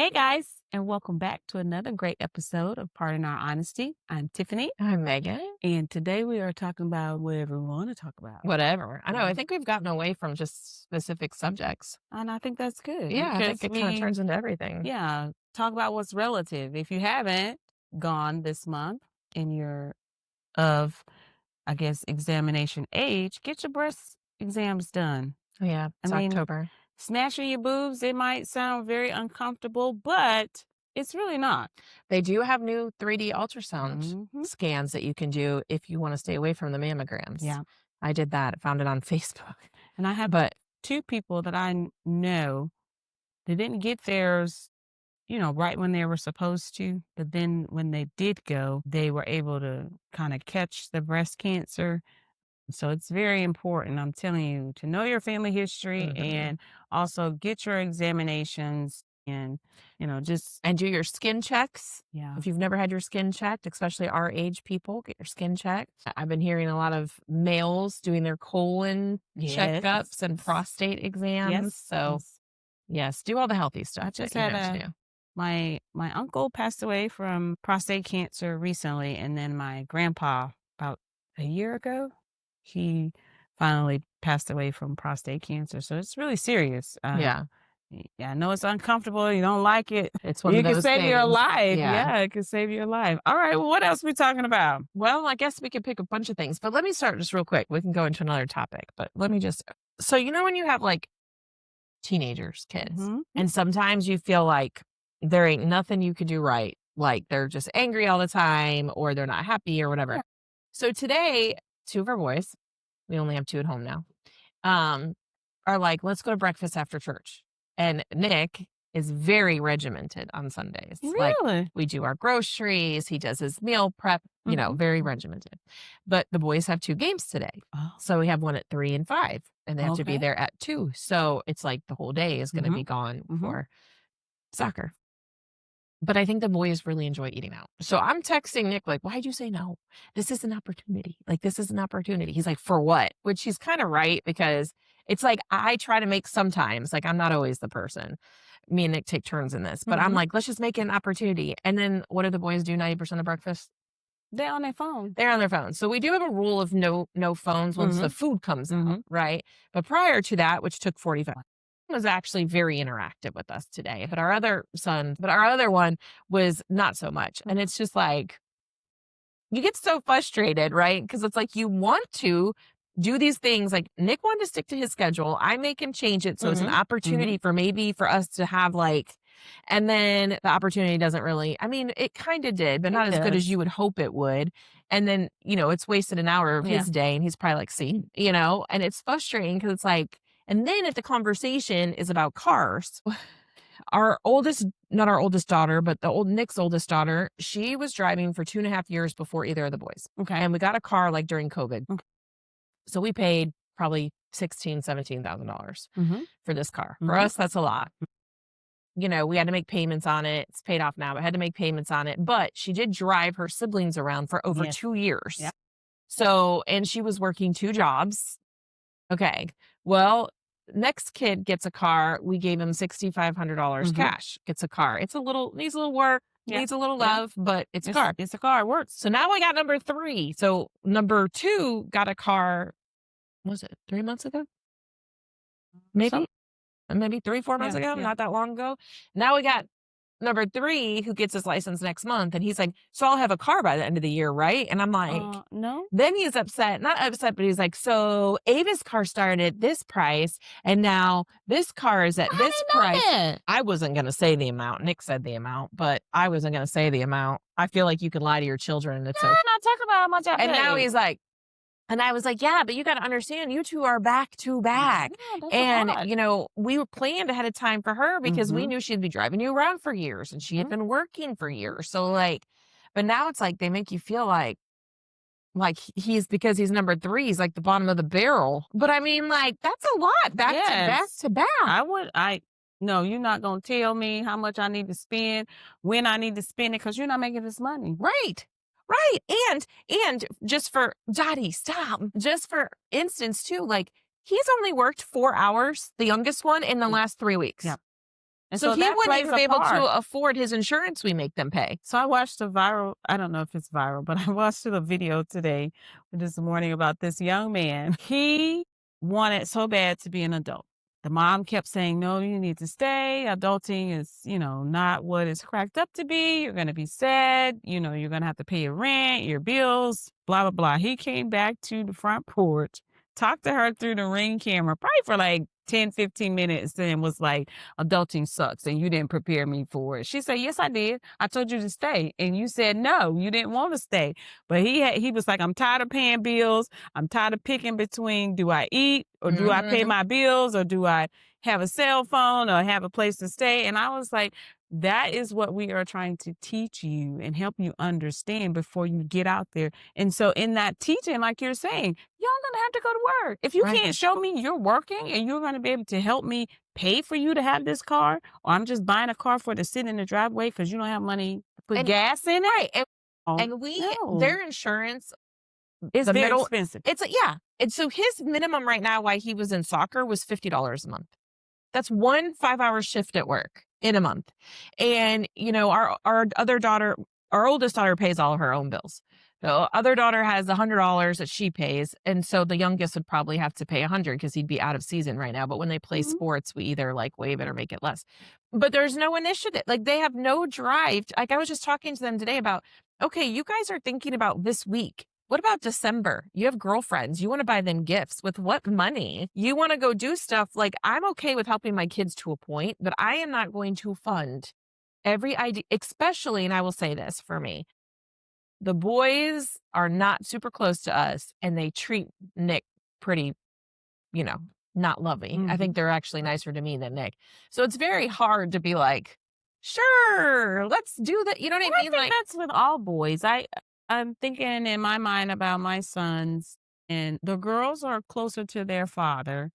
Hey guys, and welcome back to another great episode of Pardon Our Honesty. I'm Tiffany, I'm Megan. and today we are talking about whatever we want to talk about. Whatever. I know. I think we've gotten away from just specific subjects. And I think that's good Yeah, I because think it kind of turns into everything. yeah, talk about what's relative. If you haven't gone this month in your of, I guess, examination age, get your breast exams done. Yeah, I it's mean, October. snatching your boobs, it might sound very uncomfortable, but it's really not. They do have new 3D ultrasound Mhm. scans that you can do if you want to stay away from the mammograms. Yeah. I did that. I found it on Facebook. And I have But two people that I know, they didn't get theirs, right when they were supposed to. But then when they did go, they were able to kind of catch the breast cancer. So it's very important, I'm telling you, to know your family history mhm. and also get your examinations and, just, And do your skin checks. yeah. If you've never had your skin checked, especially our age people, get your skin checked. I've been hearing a lot of males doing their colon checkups and prostate exams. Yes. So yes, do all the healthy stuff I just that you had know to do. my uncle passed away from prostate cancer recently, and then my grandpa about a year ago, he finally passed away from prostate cancer. So it's really serious. Yeah, Yeah, I know it's uncomfortable. You don't like it. it's one of It can those save your things. life. Yeah. Yeah, it can save your life. All right. Well, what else we talking about? Well, I guess we could pick a bunch of things, but let me start just real quick. We can go into another topic, but let me just. So, when you have like teenagers, kids, Mhm. and sometimes you feel like there ain't nothing you could do right. Like they're just angry all the time or they're not happy or whatever. Yeah. So today, two of our boys, we only have two at home now, um, are like, let's go to breakfast after church. And Nick is very regimented on Sundays. Like Really? we do our groceries, he does his meal prep, Mhm. very regimented. But the boys have two games today. Oh, So we have one at 3 and 5, and they have to be okay. there at 2. So it's like the whole day is going to Mhm. be gone Mhm. for soccer. But I think the boys really enjoy eating out. So I'm texting Nick, like, why'd you say no? This is an opportunity. Like, this is an opportunity. He's like, for what? Which he's kind of right, because it's like I try to make sometimes, like, I'm not always the person. Me and Nick take turns in this, but I'm Mhm. like, let's just make it an opportunity. And then what do the boys do 90% of breakfast? They're on their phone. They're on their phones. So we do have a rule of no phones once the food comes out, Mhm. right? But prior to that, which took 45, was actually very interactive with us today. But our other one was not so much. And it's just like, you get so frustrated, right? Because it's like you want to do these things. Like Nick wanted to stick to his schedule. I make him change it. So it's an Mhm. opportunity for us to have and then the opportunity doesn't really, I mean, it kind of did, but not as good as does. you would hope it would. And then, it's wasted an hour of Yeah. his day and he's probably like, see, and it's frustrating because it's like, and then if the conversation is about cars, not our oldest daughter, but Nick's oldest daughter, she was driving for 2.5 years before either of the boys. Okay. And we got a car like during COVID. Okay. So we paid probably $17,000 Mhm. for this car. For Mhm. us, that's a lot. We had to make payments on it. It's paid off now, but had to make payments on it. But she did drive her siblings around for over Yes. 2 years. Yeah. So, and she was working 2 jobs. Okay. Well, next kid gets a car. We gave him $6,500 Mhm. cash. Gets a car. Needs a little work, Yeah. needs a little Yeah. love, but it's a car. It's a car. It works. So now we got number 3. So number 2 got a car, was it 3 months ago? Maybe? Maybe 3, 4 months ago, Yeah. not that long ago. Now we got number 3 who gets his license next month. And he's like, so I'll have a car by the end of the year, right? And I'm like, No. then he's upset, not upset, but he's like, so Ava's car started at this price and now this car is at this price. I wasn't going to say the amount. Nick said the amount, but I wasn't going to say the amount. I feel like you can lie to your children and it's okay. I'm not talking about how much I And now paid. he's like, and I was like, yeah, but you got to understand, you two are back to back. Yeah, that's a And, lot. we were planned ahead of time for her because we Mhm. knew she'd be driving you around for years and she had been working for years. So but now it's like they make you feel like because he's number 3, he's like the bottom of the barrel. But I mean, like, that's a lot back Yes. to back. No, you're not going to tell me how much I need to spend, when I need to spend it, because you're not making this money. Right. Right. And just for Dottie, stop. Just for instance, too, like he's only worked 4 hours, the youngest one, in the last 3 weeks. Yeah. And So so he that wouldn't plays even a be able part. to afford his insurance we make them pay. So I watched a viral, I don't know if it's viral, but I watched a video today, this morning, about this young man. He wanted so bad to be an adult. The mom kept saying, no, you need to stay. Adulting is, not what it's cracked up to be. You're going to be sad. You're going to have to pay your rent, your bills, blah, blah, blah. He came back to the front porch, talked to her through the Ring camera, probably for like 10, 15 minutes, and was like, adulting sucks and you didn't prepare me for it. She said, yes, I did. I told you to stay. And you said, no, you didn't want to stay. But he was like, I'm tired of paying bills. I'm tired of picking between, do I eat or do I pay my bills or do I have a cell phone or have a place to stay? And I was like, that is what we are trying to teach you and help you understand before you get out there. And so in that teaching, like you're saying, y'all gonna have to go to work. If you Right. can't show me you're working and you're gonna be able to help me pay for you to have this car, or I'm just buying a car for it to sit in the driveway because you don't have money to put And gas in it. right. Oh, And no. their insurance, It's the very middle, expensive. yeah. And so his minimum right now, while he was in soccer, was $50 a month. That's 1 5-hour shift at work in a month. And, our other daughter, our oldest daughter pays all of her own bills. The other daughter has $100 that she pays. And so the youngest would probably have to pay 100 because he'd be out of season right now. But when they play Mhm. sports, we either like waive it or make it less. But there's no initiative. Like they have no drive. Like I was just talking to them today about, okay, you guys are thinking about this week. What about December? You have girlfriends. You want to buy them gifts. With what money? You want to go do stuff. Like I'm okay with helping my kids to a point, but I am not going to fund every idea, especially, and I will say this for me, the boys are not super close to us and they treat Nick pretty, you know, not loving. I think they're actually nicer to me than Nick. So it's very hard to be like, sure, let's do that. You know what I I mean? think Like, that's with all boys. I'm thinking in my mind about my sons, and the girls are closer to their father,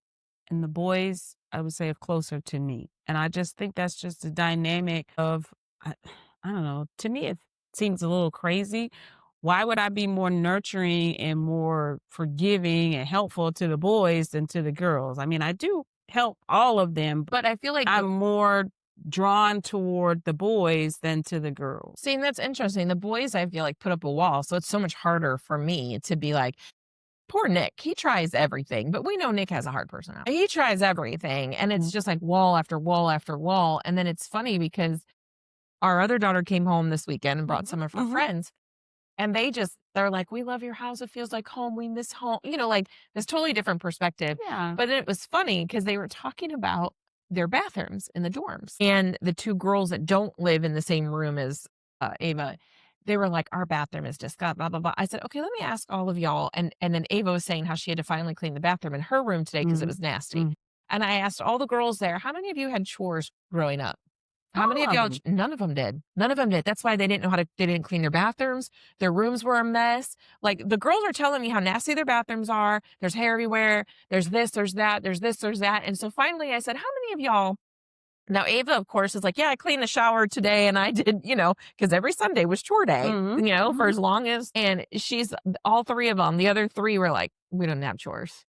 and the boys, I would say, are closer to me. And I just think that's just the dynamic of, I, I don't know. To me, it seems a little crazy. Why would I be more nurturing and more forgiving and helpful to the boys than to the girls? I mean, I do help all of them, but but I feel like I'm more drawn toward the boys than to the girls. seeing that's interesting. The boys, I feel like, put up a wall. So it's so much harder for me to be like, poor Nick, he tries everything, but we know Nick has a hard personality. He tries everything. And it's just like wall after wall after wall. And then it's funny because our other daughter came home this weekend and brought some of her friends. And they're like, we love your house. It feels like home. We miss home. Like this totally different perspective. Yeah. But it was funny because they were talking about their bathrooms in the dorms. And the two girls that don't live in the same room as Ava, they were like, our bathroom is disgusting, blah, blah, blah. I said, okay, let me ask all of y'all. And then Ava was saying how she had to finally clean the bathroom in her room today because it was nasty. And I asked all the girls there, how many of you had chores growing up? How many of All y'all? of 'em. None of them did. None of them did. That's why they didn't know they didn't clean their bathrooms. Their rooms were a mess. Like the girls are telling me how nasty their bathrooms are. There's hair everywhere. There's this, there's that, there's this, there's that. And so finally I said, how many of y'all? Now, Ava, of course, is like, yeah, I cleaned the shower today and I did, because every Sunday was chore day, for as long as, and she's all three of them. The other three were like, we don't have chores.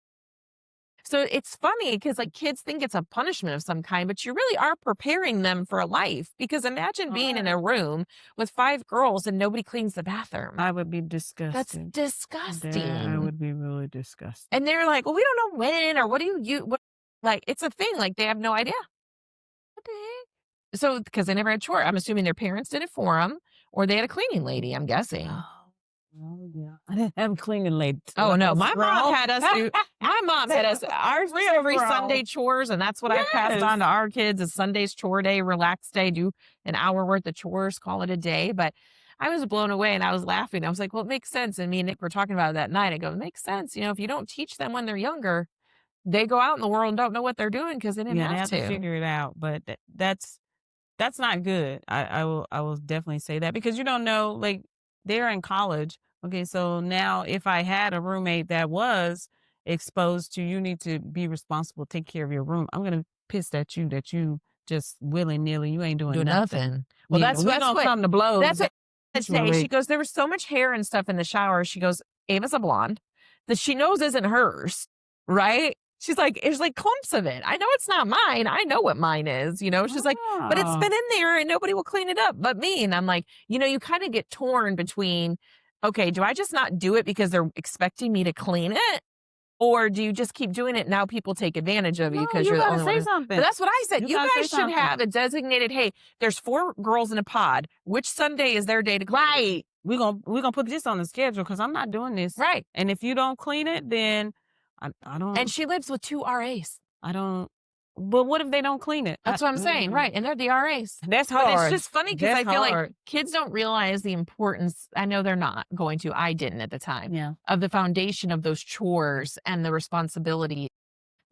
So it's funny because like kids think it's a punishment of some kind, but you really are preparing them for a life. Because imagine being in a room with 5 girls and nobody cleans the bathroom. I would be disgusted. That's disgusting. I would be really disgusted. And they're like, well, we don't know when or what do you like, it's a thing. Like they have no idea. What the heck? So because they never had chore, I'm assuming their parents did it for them or they had a cleaning lady, I'm guessing. Oh, yeah. I didn't have cleaning ladies. Oh no, my mom had us ours was every Bro. Sunday chores, and that's what I passed on to our kids is Sunday's chore day, relax day, do an hour worth of chores, call it a day. But I was blown away and I was laughing. I was like, well, it makes sense. And me and Nick were talking about it that night. I go, it makes sense. If you don't teach them when they're younger, they go out in the world and don't know what they're doing because they didn't They have have to figure it out. But that's not good. I will definitely say that because you don't know, like they're in college. Okay, so now if I had a roommate that was exposed to you need to be responsible, take care of your room, I'm gonna piss at you that you just willy nilly, you ain't doing Do nothing. nothing. Well, Yeah, that's we that's gonna what come to blows. that's what eventually. she goes, there was so much hair and stuff in the shower. She goes, Ava's a blonde that she knows isn't hers, right? She's like, "There's like clumps of it. I know it's not mine. I know what mine is." She's like, "But it's Oh. been in there and nobody will clean it up but me." And I'm like, you kind of get torn between, okay, do I just not do it because they're expecting me to clean it? Or do you just keep doing it? Now people take advantage of you No, because you you're the gotta only one. say But something. that's what I said. You You gotta say guys should something. have a designated, hey, there's 4 girls in a pod. Which Sunday is their day to clean? Right. We're gonna put this on the schedule because I'm not doing this. Right. And if you don't clean it, then I And don't she lives with 2 RAs. I don't. But what if they don't clean it? That's what I'm saying, right, and they're the RAs. That's But it's hard. just funny because That's I feel like hard. kids don't realize the importance, I know they're not going to, I didn't at the time, Yeah. of the foundation of those chores and the responsibility.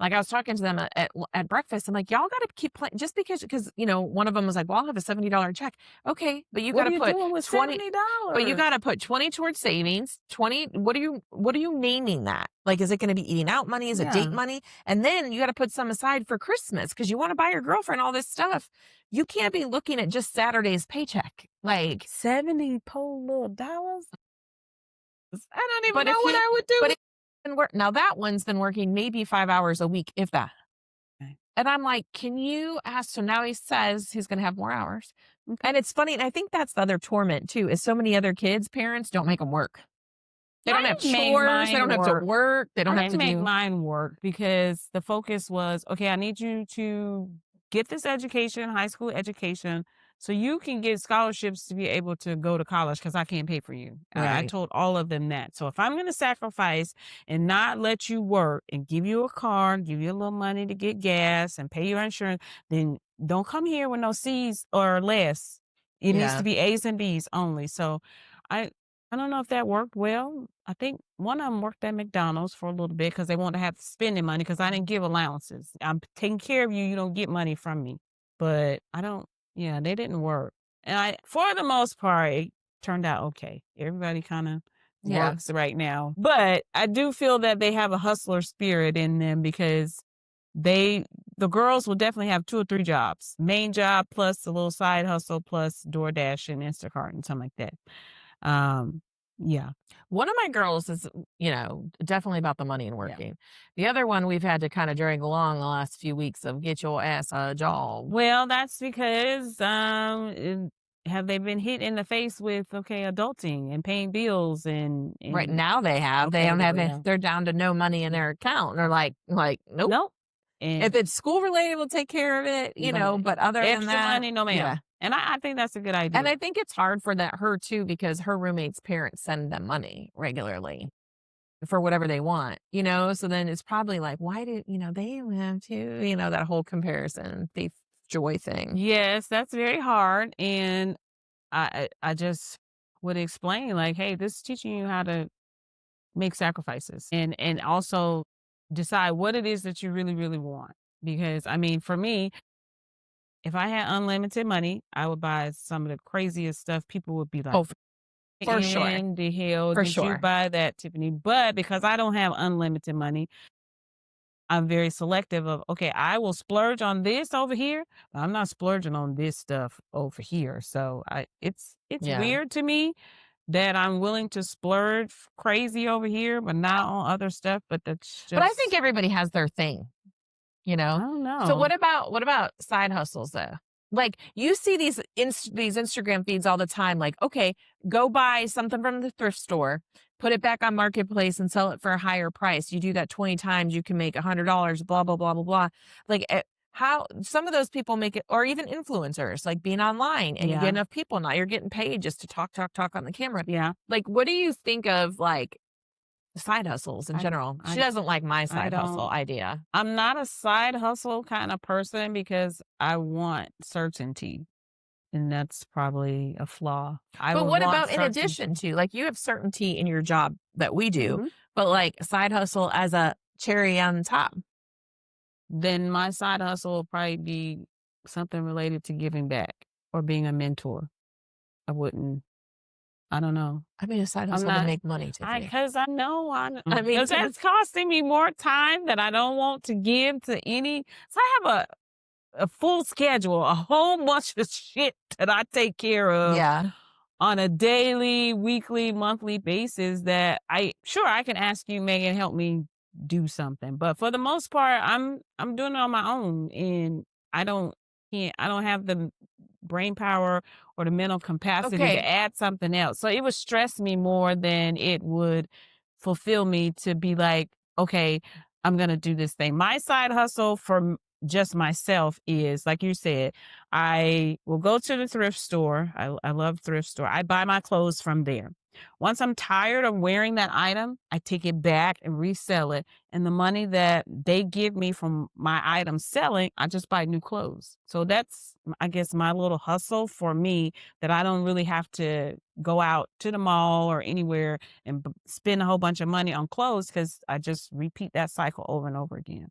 Like, I was talking to them at breakfast. I'm like, "Y'all gotta keep playing," just because, one of them was like, "Well, I'll have a $70 check." Okay, but you What gotta are you put doing with 20 $70? but you gotta put 20 towards savings, 20 what are you naming that? Like, is it gonna be eating out money? Is it date Yeah. money? And then you gotta put some aside for Christmas because you wanna buy your girlfriend all this stuff. You can't be looking at just Saturday's paycheck. Like, 70 po little dollars? I don't even but know if what he I would but do. it been work now that one's been working maybe 5 hours a week, if that. Okay. And I'm like, "Can you ask?" So now he says he's gonna have more hours. Okay. And it's funny, and I think that's the other torment too, is so many other kids' parents don't make them work. They don't have I made chores, they mine don't have to work. work, they don't I have to didn't make do. mine work because the focus was, okay, I need you to get this education, high school education, so you can get scholarships to be able to go to college because I can't pay for you. I Right. told all of them that. So if I'm going to sacrifice and not let you work and give you a car, give you a little money to get gas and pay your insurance, then don't come here with no C's or less. It needs to Yeah. be A's and B's only. So I I don't know if that worked well. I think one of them worked at McDonald's for a little bit because they wanted to have spending money because I didn't give allowances. I'm taking care of you. You don't get money from me. But I don't, yeah, they didn't work. And for the most part, it turned out okay. Everybody kind of Yeah. works right now. But I do feel that they have a hustler spirit in them because they, the girls will definitely have 2 or 3 jobs. Main job plus a little side hustle plus DoorDash and Instacart and something like that. Um, yeah. One of my girls is, definitely about the money and Yeah. working. The other one we've had to kinda drag along the last few weeks of get your ass a job. Well, that's because, have they been hit in the face with, okay, adulting and paying bills Right and now they have. They okay, don't there have we it. go. They're down to no money in their account. And they're like, "Nope. Nope. And If it's school related, we'll take care of it," right. but other than Extra that, money, no yeah. ma'am. And I think that's a good And idea. I think it's hard for her too because her roommate's parents send them money regularly for whatever they want, So then it's probably like, why did, they have to, that whole comparison, thief joy thing. Yes, that's very hard. And I just would explain like, hey, this is teaching you how to make sacrifices and also decide what it is that you really, really want. Because I mean, for me, if I had unlimited money, I would buy some of the craziest stuff. People would be like, Oh, for sure. in the hell For did you sure. buy that, Tiffany? But because I don't have unlimited money, I'm very selective of, okay, I will splurge on this over here, but I'm not splurging on this stuff over here. So it's Yeah. weird to me that I'm willing to splurge crazy over here, but not on other stuff. But that's But I think just, everybody has their thing. You I know? don't So know. what about side hustles though? Like, you see these Instagram feeds all the time, like, okay, go buy something from the thrift store, put it back on marketplace and sell it for a higher price. You do that 20 times, you can make $100, blah, blah, blah, blah, blah. Like, how some of those people make it, or even influencers, like being online and you get Yeah. enough people now, you're getting paid just to talk, talk, talk on the camera. Yeah. Like, what do you think of like side hustles in I, general? She I, doesn't like my I side hustle don't. idea. I'm not a side hustle kind of person because I want certainty. And that's probably a flaw. I But would what want about in certainty. addition to, like, you have certainty in your job that we do, Mhm. but like side hustle as a cherry on top? Then my side hustle will probably be something related to giving back or being a mentor. I wouldn't, I don't know. I mean, a side I'm hustle to not, make money, Tiffany. because I know, I mean, because that's costing me more time that I don't want to give to any. So I have a full schedule, a whole bunch of shit that I take care of yeah. on a daily, weekly, monthly basis that I can ask you, Megan, help me do something. But for the most part, I'm doing it on my own, and I don't I don't have the brain power or the mental capacity to Okay. add something else. So it would stress me more than it would fulfill me to be like, okay, I'm going to do this thing. My side hustle for just myself is, like you said, I will go to the thrift store. I love thrift store. I buy my clothes from there. Once I'm tired of wearing that item, I take it back and resell it. And the money that they give me from my item selling, I just buy new clothes. So that's, I guess, my little hustle for me, that I don't really have to go out to the mall or anywhere and spend a whole bunch of money on clothes, because I just repeat that cycle over and over again.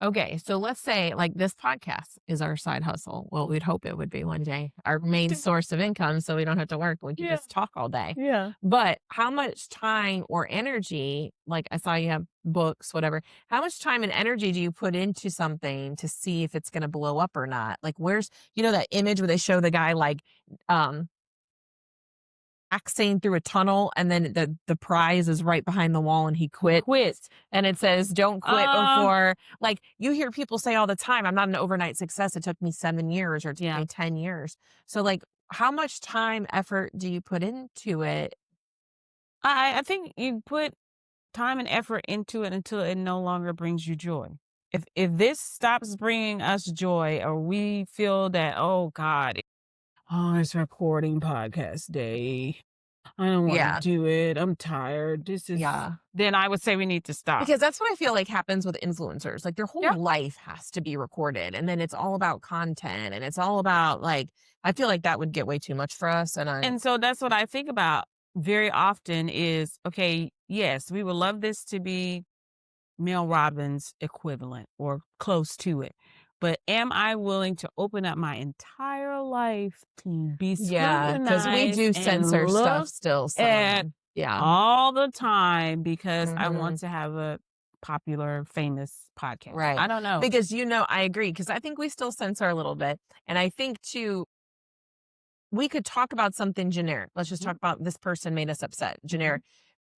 Okay, so let's say like this podcast is our side hustle. Well, we'd hope it would be one day our main source of income so we don't have to work. We can Yeah. just talk all day. Yeah. But how much time or energy, like I saw you have books, whatever, how much time and energy do you put into something to see if it's going to blow up or not? Like, where's, that image where they show the guy like, um, axing through a tunnel and then the prize is right behind the wall and he quits and it says don't quit before, like, you hear people say all the time, I'm not an overnight success, it took me 7 years or it took me 10 years. So like, how much time, effort do you put into it? I think you put time and effort into it until it no longer brings you joy. If this stops bringing us joy, or we feel that, oh God, oh, it's recording podcast day, I don't want to Yeah. do it, I'm tired, this is, Yeah. then I would say we need to stop. Because that's what I feel like happens with influencers. Like their whole Yeah. life has to be recorded and then it's all about content and it's all about like, I feel like that would get way too much for us. And so that's what I think about very often is, okay, yes, we would love this to be Mel Robbins equivalent or close to it. But am I willing to open up my entire life to be yeah, because we scrutinized do and censor stuff look still. at Yeah. all the time because I Mhm. want to have a popular, famous podcast? Right. I don't know. Because, I agree because I think we still censor a little bit. And I think too, we could talk about something generic. Let's just talk about this person made us upset. Generic.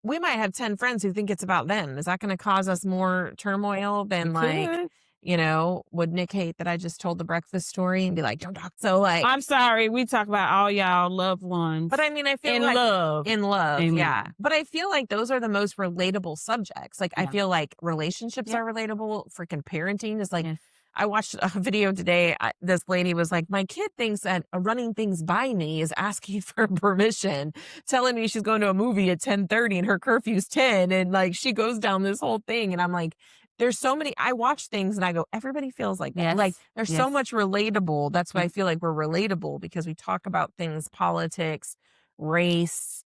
We might have 10 friends who think it's about them. Is that going to cause us more turmoil than It like, could. would Nick hate that I just told the breakfast story and be like, don't talk so like, I'm sorry. We talk about all y'all loved ones but I mean, I feel in like love. in love, Amen. yeah. But I feel like those are the most relatable subjects. Like, I Yeah. feel like relationships Yeah. are relatable. Freaking parenting is like, Yes. I watched a video today. This lady was like, my kid thinks that running things by me is asking for permission, telling me she's going to a movie at 10:30 and her curfew's 10. And like, she goes down this whole thing. And I'm like, there's so many, I watch things and I go, everybody feels like that. Yes. Like, there's so Yes. much relatable. That's why I Yes. feel like we're relatable because we talk about things, politics, race,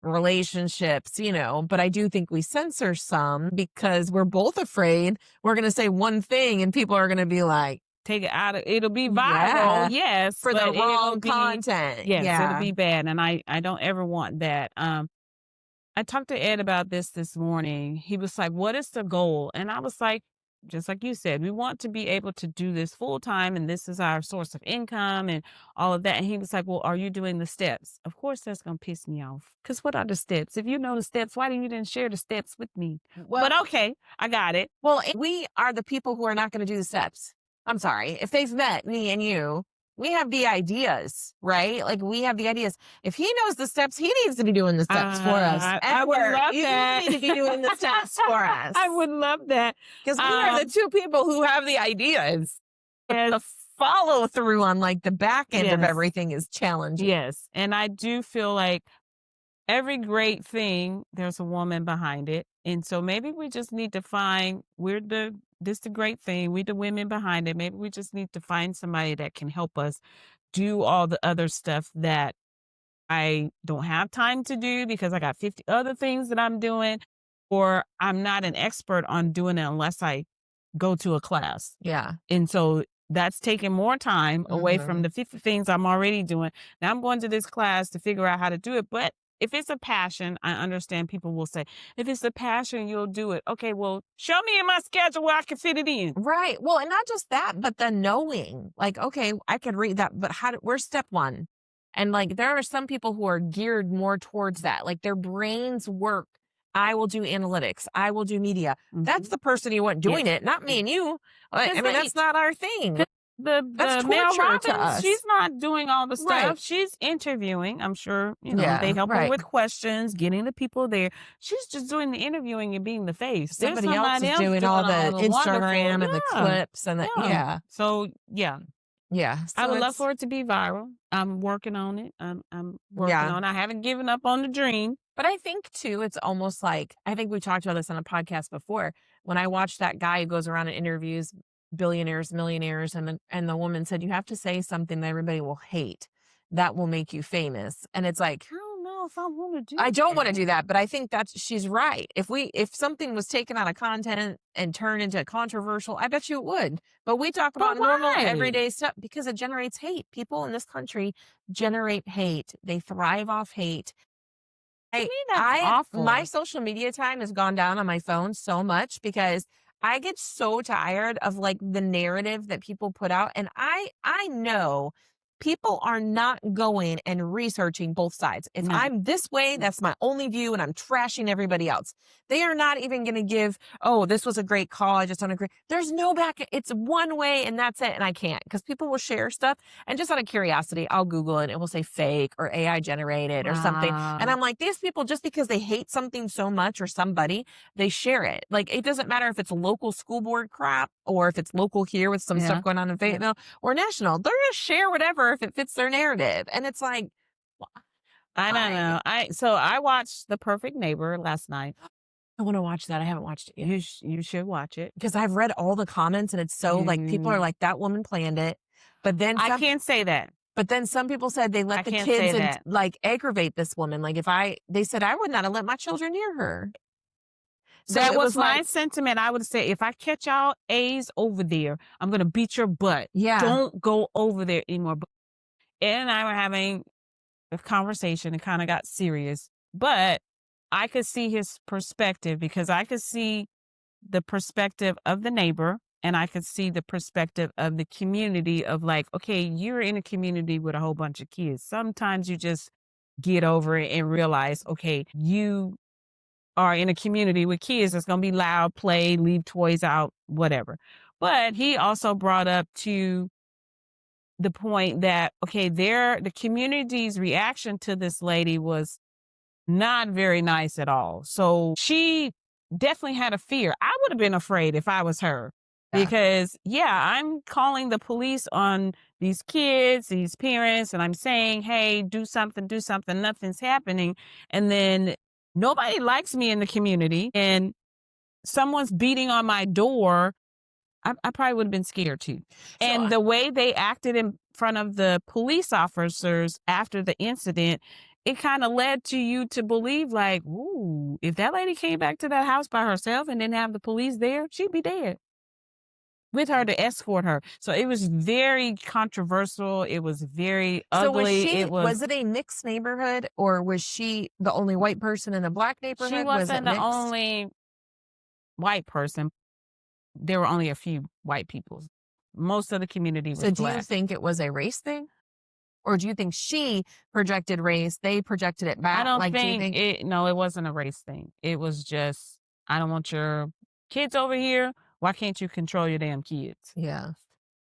relationships, but I do think we censor some because we're both afraid we're going to say one thing and people are going to be like, Take it out of, it'll be viral, yeah, yes, for the but it'll wrong be, content. yes, it'll Yeah. be bad, and I don't ever want that. I talked to Ed about this morning. He was like, "What is the goal?" And I was like, just like you said, we want to be able to do this full time, and this is our source of income and all of that. And he was like, "Well, are you doing the steps?" Of course, that's gonna piss me off. Cause what are the steps? If you know the steps, why didn't you didn't share the steps with me? Well, But okay, I got it. well, we are the people who are not going to do the steps. I'm sorry. If they've met me and you, we have the ideas, right? Like we have the ideas. If he knows the steps, he needs to be doing the steps for us. I would Edward, love you that. need to be doing the steps for us. I would love that. Because we are the two people who have the ideas. But the follow through on like the back end of Yes. everything is challenging. Yes. And I do feel like every great thing, there's a woman behind it. And so maybe we just need to find, this the great thing. We're the women behind it. Maybe we just need to find somebody that can help us do all the other stuff that I don't have time to do because I got 50 other things that I'm doing, or I'm not an expert on doing it unless I go to a class. Yeah. And so that's taking more time away from the 50 things I'm already doing. Now I'm going to this class to figure out how to do it. But if it's a passion, I understand people will say, if it's a passion, you'll do it. Okay, well, show me in my schedule where I can fit it in. Right. Well, and not just that, but the knowing, like, okay, I could read that, but where's step one? And like, there are some people who are geared more towards that. Like their brains work I will do analytics. I will do media. That's Mhm. the person you want doing Yes. it, not me Yeah. and you. I 'Cause mean, the that's not our thing. That's the Mel torture to Robbins, she's us. not doing all the Right. stuff. She's interviewing. I'm sure, they Yeah, help her right. with questions, getting the people there. She's just doing the interviewing and being the face. There's Somebody else somebody is else doing doing all all the the wonderful. Instagram and the Yeah. clips and the Yeah. yeah. So, yeah. Yeah. I So would love it's for it to be viral. I'm working on it. I'm working yeah. on it. I haven't given up on the dream. But I think too, it's almost like I think we talked about this on a podcast before. When I watched that guy who goes around and interviews billionaires, millionaires, and the woman said, you have to say something that everybody will hate. That will make you famous. And it's like, I don't know if I wanna do I don't want to that. do that, but I think that's she's right. If something was taken out of content and turned into controversial, I bet you it would. But we talk But about normal why? everyday stuff because it generates hate. People in this country generate hate. They thrive off hate. To I me, that's my awful. social media time has gone down on my phone so much because I get so tired of like the narrative that people put out and I know people are not going and researching both sides. If No. I'm this way, that's my only view and I'm trashing everybody else. They are not even going to give, "Oh, this was a great call. I just don't agree." There's no back. It's one way and that's it and I can't because people will share stuff and just out of curiosity, I'll Google it and it will say fake or AI generated or something. And Wow. I'm like, these people, just because they hate something so much or somebody, they share it. Like, it doesn't matter if it's local school board crap or if it's local here with some stuff Yeah. going on in Yeah. Fayetteville or national. They're going to share whatever if it fits their narrative. And it's like, I don't why? know. I watched The Perfect Neighbor last night. I want to watch that. I haven't watched it yet You should watch it. because I've read all the comments and it's so like people are You like, that woman planned it. But then I some can't say that. But then some people said they I let the can't say kids and that. like aggravate this woman. Like they said I would not have let my children near her. So That it was was my like, sentiment. I would say, if I catch y'all A's over there, I'm gonna beat your butt. yeah, Don't go over there anymore. But Ed and I were having a conversation and kind of got serious, but I could see his perspective because I could see the perspective of the neighbor and I could see the perspective of the community of like, okay, you're in a community with a whole bunch of kids. Sometimes you just get over it and realize, okay, you are in a community with kids that's going to be loud, play, leave toys out, whatever. But he also brought up to the point that, okay, the community's reaction to this lady was not very nice at all. So she definitely had a fear. I would have been afraid if I was her yeah. because, yeah, I'm calling the police on these kids, these parents, and I'm saying, hey, do something, nothing's happening. And then nobody likes me in the community and someone's beating on my door. I probably would have been scared too. So And the way they acted in front of the police officers after the incident, it kind of led to you to believe like, ooh, if that lady came back to that house by herself and didn't have the police there, she'd be dead with her to escort her. So it was very controversial. It was very so ugly. It was it a mixed neighborhood or was she the only white person in a black she neighborhood? Was it wasn't the mixed? only white person. There were only a few white people. Most of the community was So do you black. think it was a race thing? Or do you think she projected race, they projected it I back? don't Like, do you think think it no, it wasn't a race thing. It was just, I don't want your kids over here. Why can't you control your damn kids? yeah.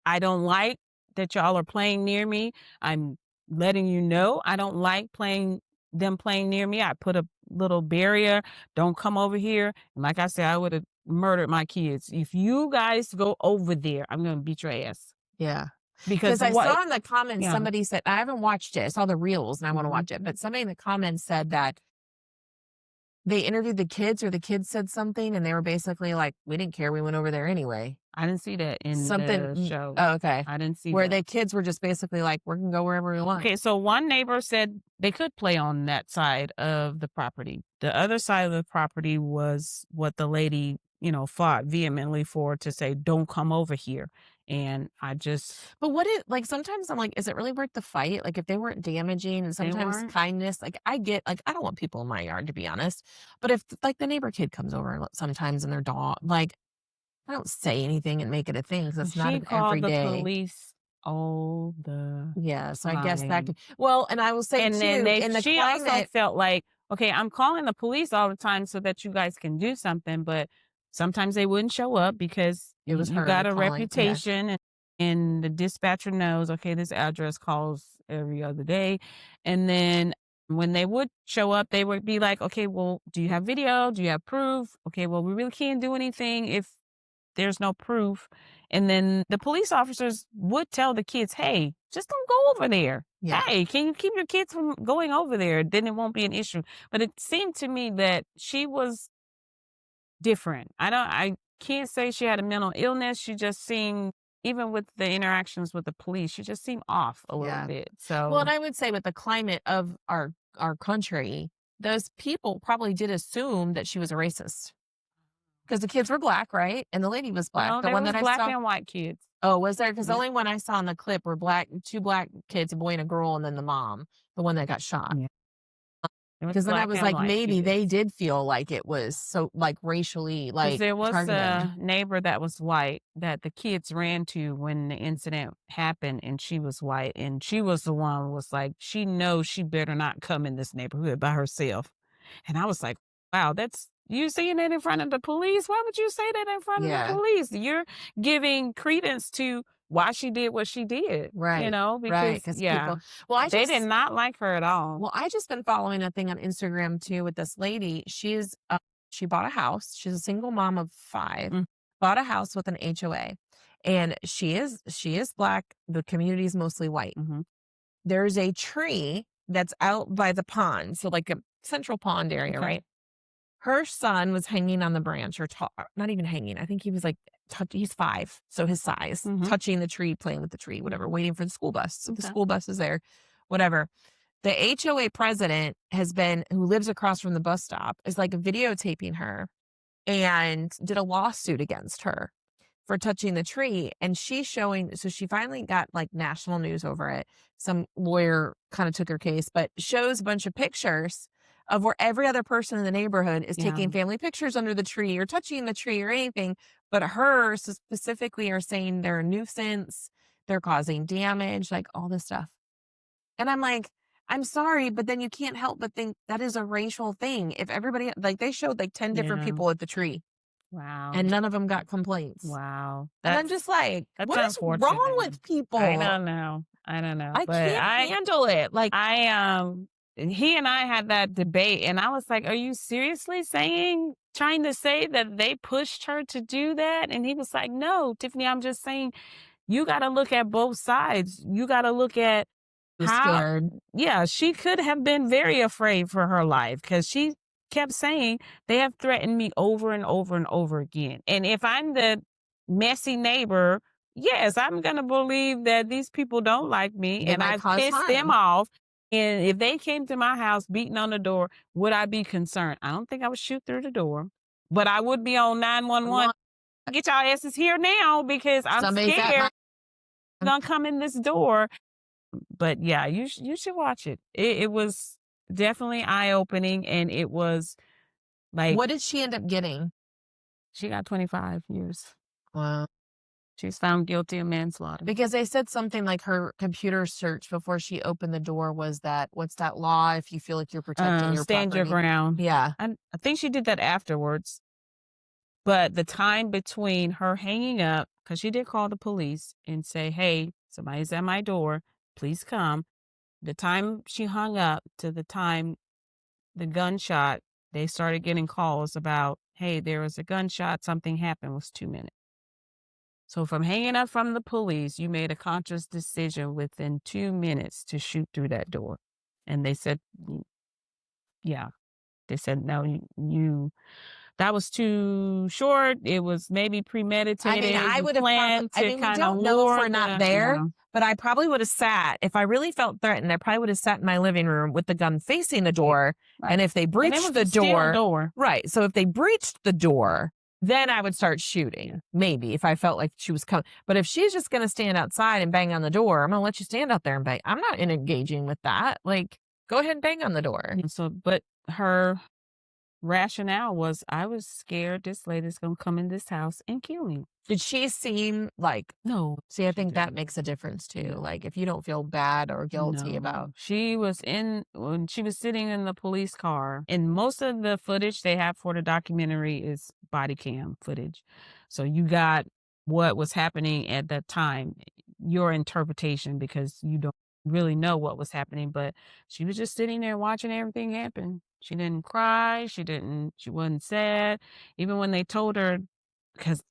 I don't like that y'all are playing near me. I'm letting you know I don't like them playing near me. I put a little barrier. Don't come over here. And like I said, I would have murdered my kids. If you guys go over there, I'm gonna beat your ass. Yeah. Because Because I what saw in the comments, yeah. somebody said, I haven't watched it. I saw the reels and I want to Mhm. watch it. But somebody in the comments said that they interviewed the kids or the kids said something and they were basically like, we didn't care. We went over there anyway. I didn't see that in the Something. show. Oh, okay. I didn't see Where that. the kids were just basically like, we can go wherever we want. Okay, so one neighbor said they could play on that side of the property. The other side of the property was what the lady, fought vehemently for to say, don't come over here. And I just, But like sometimes I'm like, is it really worth the fight? Like if they weren't damaging and they sometimes weren't. kindness, like I get, like, I don't want people in my yard to be honest. But if like the neighbor kid comes over sometimes and their dog, like I don't say anything and make it a thing because it's not She an called the everyday. police all the Yeah. So I guess that time. could, well, and I will say And then too, in the she also climate, felt like, okay, I'm calling the police all the time so that you guys can do something, but sometimes they wouldn't show up because It was you her got a calling. Yeah. reputation and the dispatcher knows, okay, this address calls every other day. And then when they would show up, they would be like, okay, well, do you have video? Do you have proof? Okay, well, we really can't do anything if there's no proof. And then the police officers would tell the kids, hey, just don't go over there. Yeah. Hey, can you keep your kids from going over there? Then it won't be an issue. But it seemed to me that she was different. I can't say she had a mental illness. She just seemed, even with the interactions with the police, she just seemed off a little Yeah. bit. Well, and So, I would say with the climate of our country, those people probably did assume that she was a racist because the kids were black, right? And the lady was black. no, The there one was that I black saw. and white kids. Oh, was there? Because the Yeah. only one I saw in the clip were two black kids, a boy and a girl, and then the mom, the one that got shot. Yeah. It was Because then I black was and like, white maybe they kids. did feel like it was so like racially 'Cause like there was targeted. a neighbor that was white that the kids ran to when the incident happened, and she was white, and she was the one who was like, she knows she better not come in this neighborhood by herself. And I was like, wow, that's you saying that in front of the police? Why would you say that in front of the Yeah. police? You're giving credence to why she did what she did, Right. Right. because Because yeah, people. Well, they did not like her at all. Well, I just been following a thing on Instagram too with this lady. She bought a house. She's a single mom of 5. Mm, Bought a house with an HOA, and she is black. The community is mostly white. mhm. There's a tree that's out by the pond, so like a central pond area, Okay. right? Her son was hanging on the branch, or not even hanging. I think he was like he's 5, so his size, Mhm. touching the tree, playing with the tree, whatever, waiting for the school bus. So the Okay. school bus is there, whatever. The HOA president who lives across from the bus stop, is like videotaping her and did a lawsuit against her for touching the tree. And she's showing, so she finally got like national news over it. Some lawyer kind of took her case, but shows a bunch of pictures of where every other person in the neighborhood is Yeah. taking family pictures under the tree or touching the tree or anything. But her specifically are saying they're a nuisance, they're causing damage, like all this stuff. And I'm like, I'm sorry, but then you can't help but think that is a racial thing. If everybody, like, they showed like 10 different Yeah. people at the tree Wow. and none of them got complaints. Wow. And I'm just like, That's what is wrong unfortunate. with people? I don't know. I don't know. I But can't handle it. Like, he and I had that debate, and I was like, are you seriously trying to say that they pushed her to do that? And he was like, no, Tiffany, I'm just saying you got to look at both sides. You got to look at was how, scared. yeah, she could have been very afraid for her life because she kept saying, they have threatened me over and over and over again. And if I'm the messy neighbor, yes, I'm going to believe that these people don't like me They and might I've cause pissed them harm. off. And if they came to my house beating on the door, would I be concerned? I don't think I would shoot through the door, but I would be on 911. Get y'all asses here now because I'm Somebody's at scared my gonna come in this door. But yeah, you should watch it. It was definitely eye opening, and it was like What did she end up getting? she got 25 years. Wow. She was found guilty of manslaughter. Because they said something like her computer search before she opened the door was that, what's that law if you feel like you're protecting your Stand your property? ground. Yeah. I think she did that afterwards. But the time between her hanging up, because she did call the police and say, hey, somebody's at my door, please come. The time she hung up to the time the gunshot, they started getting calls about, hey, there was a gunshot, something happened, was 2 minutes. So from hanging up from the police, you made a conscious decision within 2 minutes to shoot through that door. And they said, yeah, they said, no, that was too short. It was maybe premeditated. I would have planned to we kind of don't know if lure we're not there, but I probably would have sat, if I really felt threatened, I probably would have sat in my living room with the gun facing the door. Right. And if they And it breached was the a steel door. right. So if they breached the door, then I would start shooting, maybe if I felt like she was coming. But if she's just going to stand outside and bang on the door, I'm going to let you stand out there and bang. I'm not engaging with that. Like, go ahead and bang on the door. So, but her rationale was, "I was scared this lady's gonna come in this house and kill me." Did she seem like No, see, I she think that didn't. makes a difference too. No, Like, if you don't feel bad or guilty about no. She was in when she was sitting in the police car, and most of the footage they have for the documentary is body cam footage. So you got what was happening at that time, your interpretation, because you don't really know what was happening, but she was just sitting there watching everything happen. She didn't cry, she wasn't sad. Even when they told her, because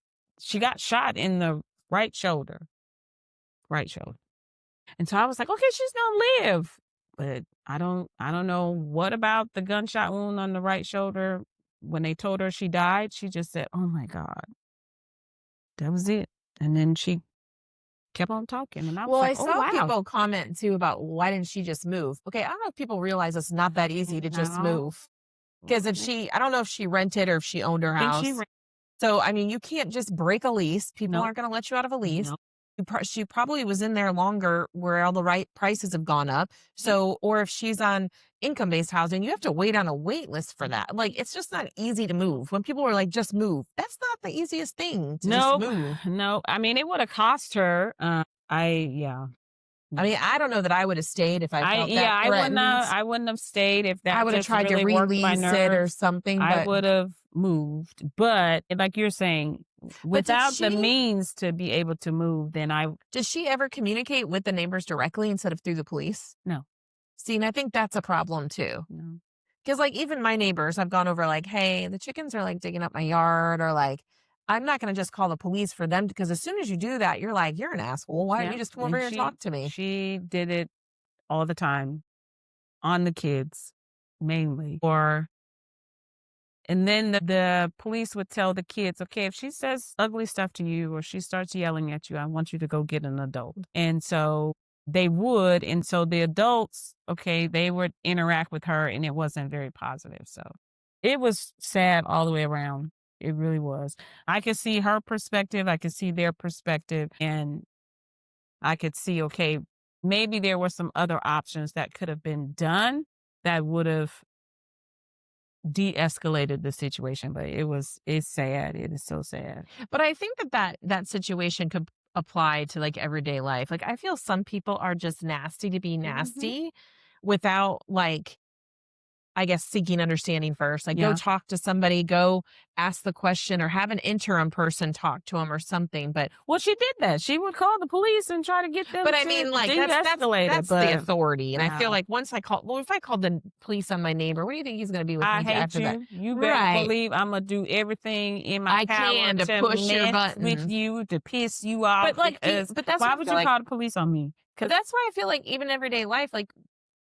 she got shot in the right shoulder, right shoulder. And so I was like, "Okay, she's gonna live." But I don't know what about the gunshot wound on the right shoulder. When they told her she died, she just said, "Oh my God, that was it." And then she kept on talking. And I was well, like, I "Oh saw wow." people comment too about why didn't she just move? Okay, I don't know if people realize it's not that easy to just No. move. Because if she I don't know if she rented or if she owned her I think she house. So, I mean, you can't just break a lease. People nope, aren't gonna let you out of a lease. nope. She probably was in there longer where all the right prices have gone up. Yep. So, or if she's on income-based housing, you have to wait on a wait list for that. Like, it's just not easy to move. When people were like, "Just move," that's not the easiest thing to just Nope. move. No. I mean, it would have cost her. Yeah. I mean, I don't know that I would have stayed if I felt Yeah, that threatened. I wouldn't have stayed if I that would have just tried to really worked my release it or nerves. something, I but would have moved. But like you're saying, but without the means to be able to move, then did she ever communicate with the neighbors directly instead of through the police? no, See, and I think that's a problem too. no. Because, like, even my neighbors, I've gone over, like, "Hey, the chickens are, like, digging up my yard," or, like, I'm not gonna just call the police for them because as soon as you do that, you're like, "You're an asshole. Why didn't Yeah. you just come over And here and talk to me?" she did it all the time on the kids mainly. Or and then the police would tell the kids, okay, if she says ugly stuff to you or she starts yelling at you, I want you to go get an adult. And so they would. And so the adults, okay, they would interact with her and it wasn't very positive. So it was sad all the way around. It really was. I could see her perspective. I could see their perspective. And I could see, okay, maybe there were some other options that could have been done that would have de-escalated the situation, but it's sad. It is so sad. But I think that situation could apply to, like, everyday life. Like, I feel some people are just nasty to be Mhm. nasty without, like, I guess, seeking understanding first. Like, go Yeah. talk to somebody, go ask the question, or have an interim person talk to them or something. Well, she did that. She would call the police and try to get them But I to mean, like, de-escalate it, that's the but authority. And I feel no. like once I call, well, if I called the police on my neighbor, what do you think he's going to be with I me hate after that? you. You better Right. believe Imma do everything in my I power can to to push your mess with buttons. you, to piss you off But like, because but that's why what I would feel you like. call the police on me? But Because that's why I feel like even everyday life, like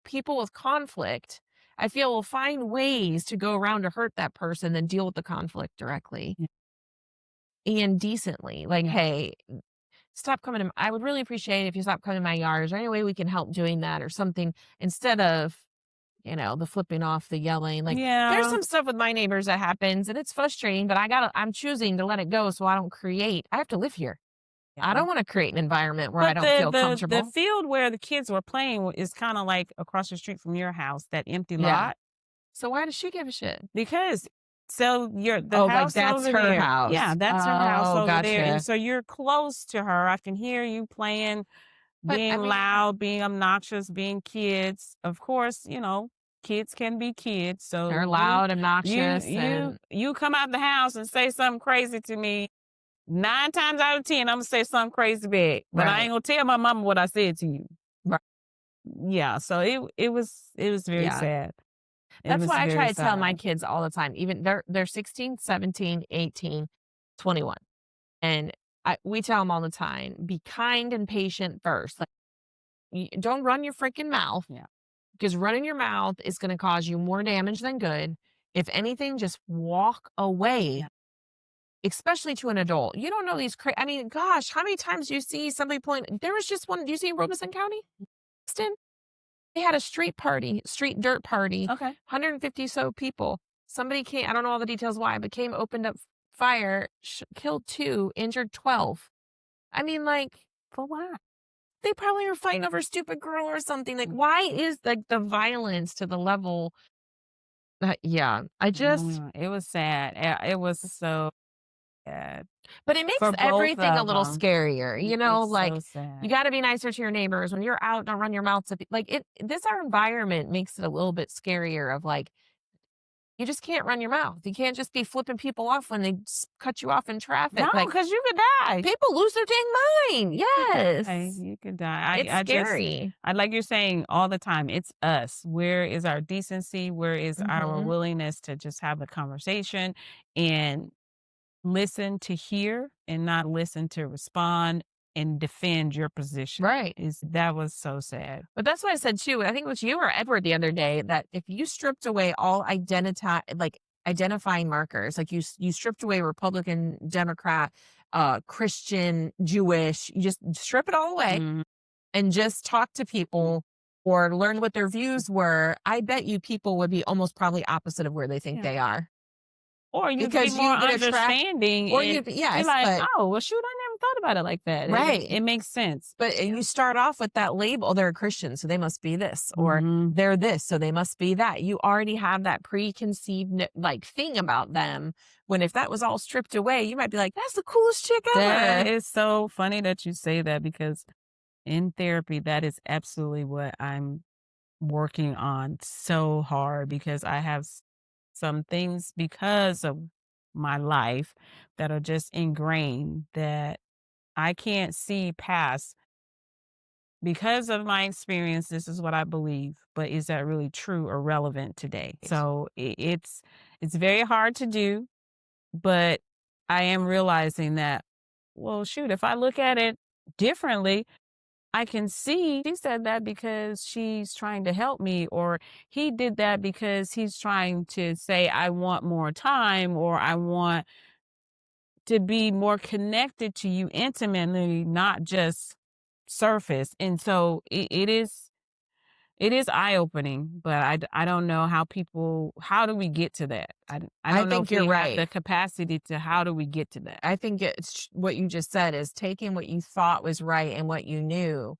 people with conflict, I feel will find ways to go around to hurt that person than deal with the conflict directly yeah, and decently. Like, yeah, hey, stop coming to I would really appreciate it if you stop coming to my yard. Is there any way we can help doing that or something instead of, the flipping off, the yelling? Like, there's yeah, some stuff with my neighbors that happens and it's frustrating, but I'm choosing to let it go so I don't I have to live here. I yeah. don't want to create an environment where I But don't feel the comfortable. field where the kids were playing is kinda like across the street from your house, that empty Yeah. lot. So why does she give a shit? Because so the Oh, like house that's over her there, yeah, house. that's her house Oh, over there, and gotcha. so you're close to her. I can hear you playing, But I being mean, loud, being obnoxious, being kids. Of course, kids can be kids. So they're loud, you obnoxious, you and you come out the house and say something crazy to me. 9 times out of 10, I'm gonna say something crazy back, but I ain't right, gonna tell my mama what I said to you. right, Yeah, so it was very yeah. sad. It That's was why I very try to tell my sad. kids all the time, even they're 16, 17, 18, 21, and we tell them all the time, "Be kind and patient first. Like, don't run your freaking mouth Yeah. because running your mouth is gonna cause you more damage than good. If anything, just walk away." Yeah. Especially to an adult. You don't know I mean, gosh, how many times do you see somebody point there was just one do you see Robeson County? Austin? They had a street dirt party, Okay. 150 so people. Somebody came, I don't know all the details why, but came, opened up fire, killed 2, injured 12. I mean, like, For what? they probably were fighting over a stupid girl or something. Like, why is, like, the violence to the level Yeah, I just It was sad. It was so sad but it makes for both everything a of little them. scarier, It's like, so you sad. gotta be nicer to your neighbors. When you're out, don't run your mouth to like, our environment makes it a little bit scarier of, like, you just can't run your mouth. You can't just be flipping people off when they cut you off in No, traffic, like, because you could die. people lose their dang mind. Hey, Yes. you could die. It's I just, scary. I like you're saying all the time. It's us. Where is our decency? Where is our Mhm. willingness to just have a conversation and listen to hear and not listen to respond and defend your position? Right. Is that was so sad. But that's what I said too. I think it was you or Edward the other day that if you stripped away all identifying markers, like you stripped away Republican, Democrat, Christian, Jewish, you just strip it all away Mhm. and just talk to people or learn what their views were. I bet you people would be almost probably opposite of where they think Yeah. they are Or you'd be because more you would attract, understanding or and you be yes, like, but oh, well, shoot, I never thought about it like that. right. It makes sense. But you start off with that label, they're a Christian, so they must be this, or Hmm. they're this, so they must be that. You already have that preconceived like thing about them. When if that was all stripped away, you might be like, that's the coolest chick That ever. is so funny that you say that because in therapy, that is absolutely what I'm working on so hard because I have some things because of my life that are just ingrained that I can't see past because of my experience. This is what I believe, but is that really true or relevant today? So it's very hard to do, but I am realizing that, well, shoot, if I look at it differently, I can see she said that because she's trying to help me, or he did that because he's trying to say, I want more time, or I want to be more connected to you intimately, not just surface. And so it is eye opening, but I don't know how people, how do we get to that? I I don't know think if you're we have right. the capacity to, how do we get to that? I think it's what you just said is taking what you thought was right and what you knew,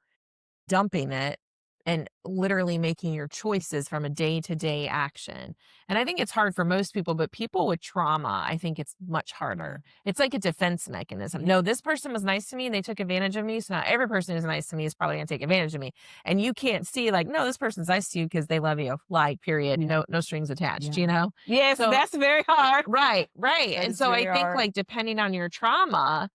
dumping it and literally making your choices from a day-to-day action. And I think it's hard for most people, but people with trauma, I think it's much Yeah. harder. It's like a defense mechanism. Yeah. No, this person was nice to me and they took advantage of me. So now every person who's nice to me is probably gonna take advantage of me. And you can't see like, no, this person's nice to you because they love you. Like, period. Yeah. No strings attached, Yeah. Yes, So that's very hard. right, right. That And is so I very think hard. like depending on your trauma,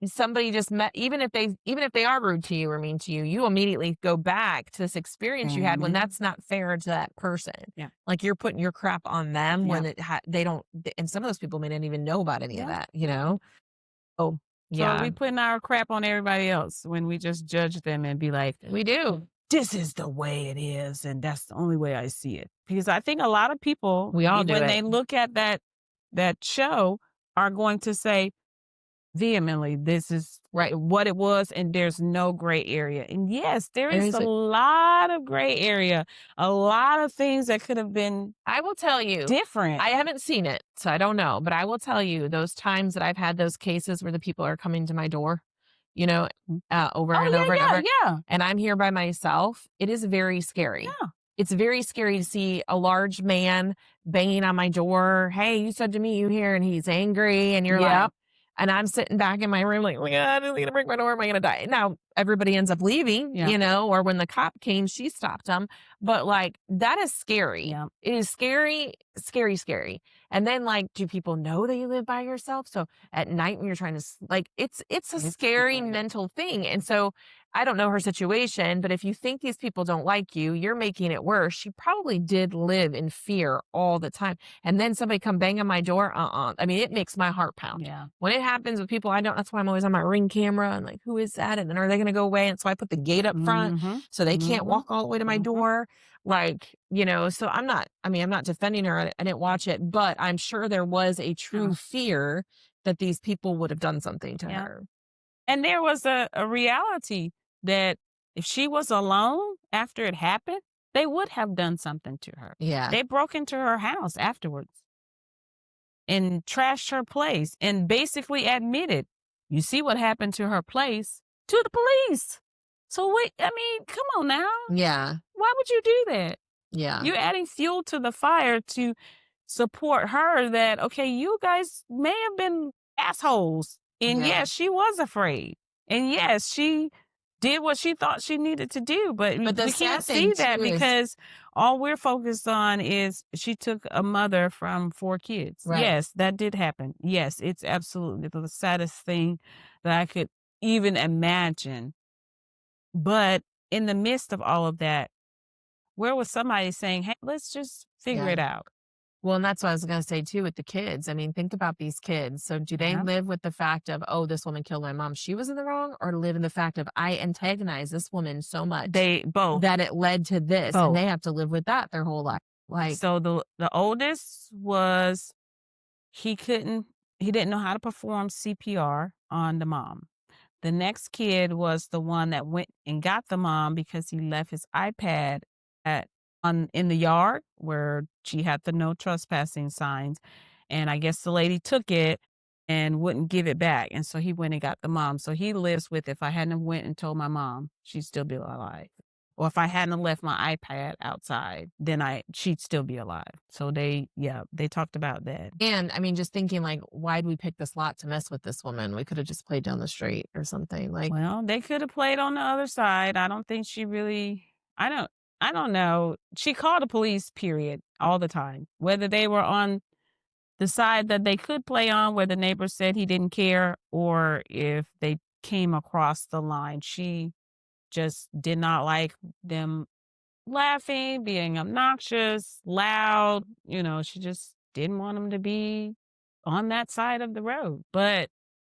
somebody just met even if they are rude to you or mean to you, you immediately go back to this experience you had when Mhm. that's not fair to that person. Yeah. Like you're putting your crap on them Yeah. when they don't, and some of those people may not even know about any of Yeah. that. Oh, So are yeah, we putting our crap on everybody else when we just judge them and be like, we do. this is the way it is, and that's the only way I see it? Because I think a lot of people, We all do when it. they look at that show, are going to say vehemently, this is Right. what it was, and there's no gray area. And yes, there And is it's a like, lot of gray area, a lot of things that could have been I will tell you, different. I haven't seen it, so I don't know, but I will tell you those times that I've had those cases where the people are coming to my door, you know, Mm. over Oh and over and yeah, over, yeah, yeah, and I'm here by myself, it is very scary. yeah. It's very scary to see a large man banging on my door. Hey, you said to me you here, and he's angry, and you're like, Yep. and I'm sitting back in my room like, oh my God, is he gonna break my door? Am I gonna die? Now everybody ends up leaving, Yeah. or when the cop came, she stopped him. But like that is scary. Yeah. It is scary, scary, scary. And then like, do people know that you live by yourself? So at night when you're trying to like, it's a It's scary scary. mental thing. And so I don't know her situation, but if you think these people don't like you, you're making it worse. She probably did live in fear all the time. And then somebody come bang on my door. I mean, it makes my heart pound. Yeah. When it happens with people I don't, that's why I'm always on my Ring camera and like, who is that? And then are they going to go away? And so I put the gate up front Mhm. so they can't Mhm. walk all the way to my Mhm. door. Like, so I'm not defending her. I didn't watch it, but I'm sure there was a Yeah. true fear that these people would have done something to Yeah. her. And there was a reality that if she was alone after it happened, they would have done something to her. Yeah. They broke into her house afterwards and trashed her place and basically admitted, you see what happened to her place, to the police. So wait, I mean, come on now. Yeah. Why would you do that? Yeah. You're adding fuel to the fire to support her that, okay, you guys may have been assholes. And Yeah. yes, she was afraid. And yes, she did what she thought she needed to do. But But the we can't sad thing see that too is because all we're focused on is she took a mother from 4 kids. right. Yes, that did happen. Yes, it's absolutely the saddest thing that I could even imagine. But in the midst of all of that, where was somebody saying, "Hey, let's just figure Yeah. it out"? Well, and that's what I was gonna say too with the kids. I mean, think about these kids. So do they Yeah. live with the fact of, oh, this woman killed my mom, she was in the wrong, or live in the fact of I antagonized this woman so much They both, that it led to this, and both. they have to live with that their whole life. Like, So the oldest was he couldn't he didn't know how to perform CPR on the mom. The next kid was the one that went and got the mom because he left his iPad at on in the yard where she had the no trespassing signs. And I guess the lady took it and wouldn't give it back. And so he went and got the mom. So he lives with if I hadn't have went and told my mom, she'd still be alive. Or if I hadn't have left my iPad outside, then she'd still be alive. So they talked about that. and I mean, just thinking like, why'd we pick this lot to mess with this woman? We could have just played down the street or something. Like, Well, they could have played on the other side. I don't think she really I don't know. She called the police, period, all the time. Whether they were on the side that they could play on where the neighbor said he didn't care or if they came across the line. She just did not like them laughing, being obnoxious, loud, she just didn't want them to be on that side of the road. But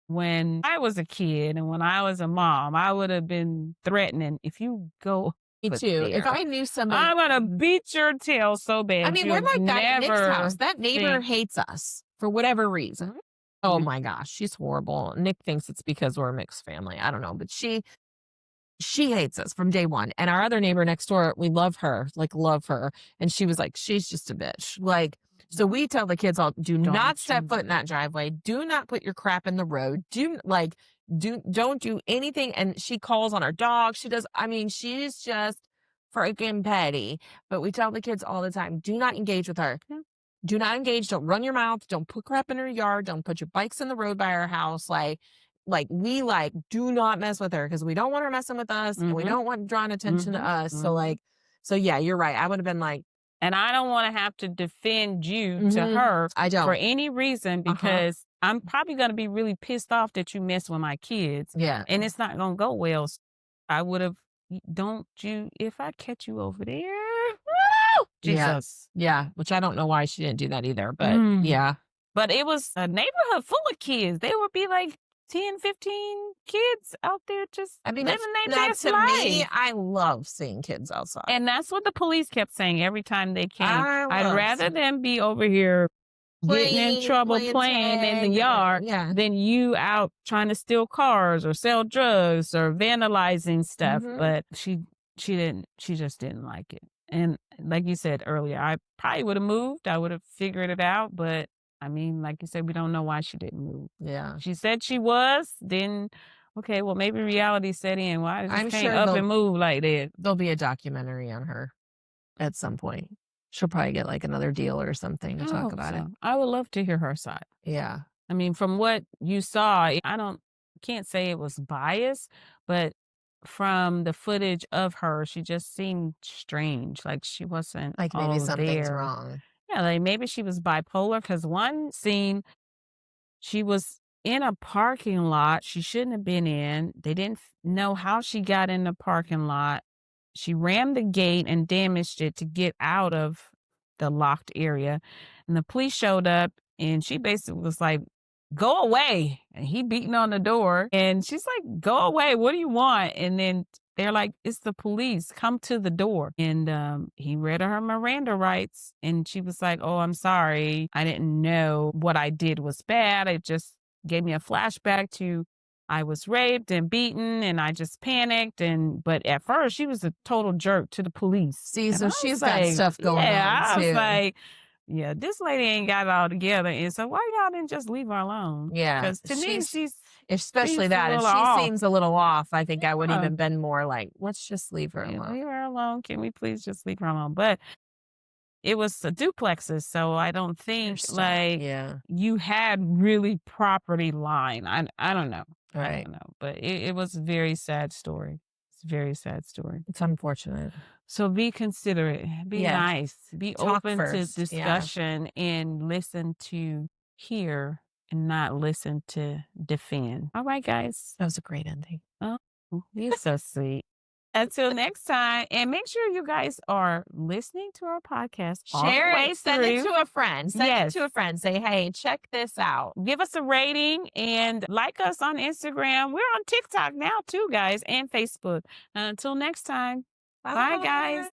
when I was a kid and when I was a mom, I would have been threatening, if you go me over too. If there, I knew somebody, I'm gonna beat your tail so I bad mean, we're you'll like that at Nick's never house. That neighbor think. hates us for whatever reason. Oh Mm. my gosh, she's horrible. Nick thinks it's because we're a mixed family. I don't know, but she hates us from day one. And our other neighbor next door, we love her, like love her. And she was like, she's just a bitch. Like, so we tell the kids all, do not step Don't foot in that driveway. Do not put your crap in the road. Don't do anything. And she calls on our dog. She does. I mean, she's just freaking petty. But we tell the kids all the time, do not engage with her. Yeah. Do not engage. Don't run your mouth. Don't put crap in her yard. Don't put your bikes in the road by our house. We do not mess with her because we don't want her messing with us and we Mhm, don't want drawing attention to mhm, us. mhm. So yeah, you're right. I would have been like, And I don't wanna have to defend you to her I for don't. any reason Uh-huh. because I'm probably gonna be really pissed off that you mess with my kids, Yeah. and it's not gonna go well. I would've don't you if I catch you over there, woo, Yeah. Jesus. Yeah. Which I don't know why she didn't do that either. But Mm. yeah. But it was a neighborhood full of kids. There would be like 10, 15 kids out there just I mean, living their now best to me, life. I love seeing kids outside. And that's what the police kept saying every time they came. I I'd love rather them be over here getting in trouble playing playing in the tag. yard Yeah. than you out trying to steal cars or sell drugs or vandalizing stuff. Mhm. But she just didn't like it. And like you said earlier, I probably would have moved. I would have figured it out. But I mean, like you said, we don't know why she didn't move. Yeah. She said she was, then okay, well maybe reality set in. Why I just I'm can't sure up and move like that. there'll be a documentary on her at some point. She'll probably get like another deal or something to I talk hope about it. so. I would love to hear her side. Yeah. I mean, from what you saw, can't say it was biased, but from the footage of her, she just seemed strange. Like she wasn't Like maybe all something's there. wrong. Yeah, like maybe she was bipolar because one scene, she was in a parking lot she shouldn't have been in. They didn't know how she got in the parking lot. She rammed the gate and damaged it to get out of the locked area. And the police showed up and she basically was like, go away. And he beating on the door. And she's like, go away. What do you want? And then they're like, it's the police. Come to the door. And he read her Miranda rights. And she was like, oh, I'm sorry. I didn't know what I did was bad. It just gave me a flashback to I was raped and beaten and I just panicked but at first she was a total jerk to the police. See, And I so was she's got like, stuff going yeah, on I was too. like, yeah, this lady ain't got it all together. And so why y'all didn't just leave her alone? Yeah. Because to me, Especially she's a that. If little she off. seems a little off, I think I would Yeah. even been more like, let's just leave her Yeah, alone. leave her alone. Can we please just leave her alone? But it was duplexes, so I don't They're think stuck. like Yeah. you had really property line. I don't know. I Right. don't know. But it was a very sad story. It's a very sad story. It's unfortunate. So be considerate, be Yes. nice, be Talk open to first. Yeah. discussion and listen to hear and not listen to defend. All right, guys. That was a great ending. Oh, you're so sweet. Until next time, and make sure you guys are listening to our podcast all the Share way it. Send it through. to a friend. Send it Yes. to a friend. Say, hey, check this out. Give us a rating and like us on Instagram. We're on TikTok now too, guys, and Facebook. Until next time. Bye, guys.